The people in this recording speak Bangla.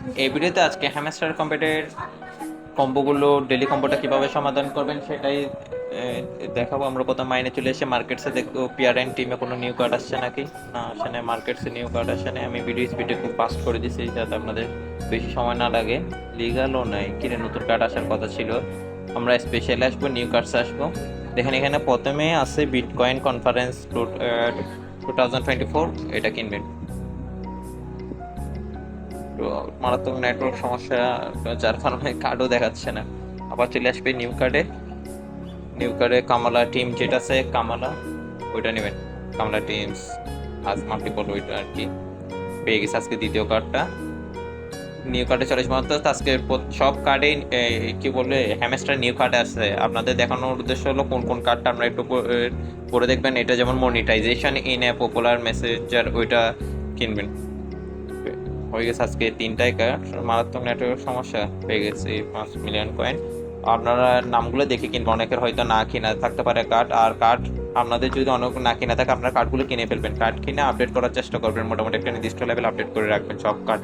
এই ভিডিওতে আজকে হ্যামস্টার কম্পিউটার কম্বোগুলো ডেলি কম্বোটা কিভাবে সমাধান করবেন সেটাই দেখাবো। আমরা কোথাও মাইনে চলে এসে মার্কেটসে দেখবো পিআর এন টিমে কোনো নিউ কার্ড আসছে নাকি না আসে না, মার্কেটসে নিউ কার্ড আসে না। আমি ভিডিও স্পিডে খুব ফাস্ট করে দিছি যাতে আপনাদের বেশি সময় না লাগে। লিগালও নাই, কিরে নতুন কার্ড আসার কথা ছিল। আমরা স্পেশালি আসবো, নিউ কার্ডস আসবো। দেখেন এখানে প্রথমে আছে বিটকয়েন কনফারেন্স 2024, এটা কিনবেন। তো মারাত্মক নেটওয়ার্ক সমস্যা, যার কারণে কার্ডও দেখাচ্ছে না। আবার চলে আসবে নিউ কার্ডে। নিউ কার্ডে কামালা টিম যেটা আছে, কামালা ওইটা নেবেন। কামালা টিমস আজ মাল্টিপল ওইটা আর কি পেয়ে গেছে আজকে দ্বিতীয় কার্ডটা। নিউ কার্ডে চলে আসবে অর্থাৎ আজকে সব কার্ডে কি বলবে হ্যামস্টার নিউ কার্ডে আছে। আপনাদের দেখানোর উদ্দেশ্য হলো কোন কোন কার্ডটা আমরা একটু পরে দেখবেন। এটা যেমন monetization in a popular messenger, ওইটা কিনবেন। হয়ে গেছে আজকে তিনটায় কার্ড। মারাত্মক নেটওয়ার্ক সমস্যা পেয়ে গেছি 5 মিলিয়ন কয়েন। আপনারা নামগুলো দেখে কিনবেন, অনেকের হয়তো না কিনা থাকতে পারে কার্ড। আর কার্ড আপনাদের যদি অনেক না কিনা থাকে আপনারা কার্ডগুলো কিনে ফেলবেন। কার্ড কিনে আপডেট করার চেষ্টা করবেন, মোটামুটি একটা নির্দিষ্ট লেভেল আপডেট করে রাখবেন সব কার্ড।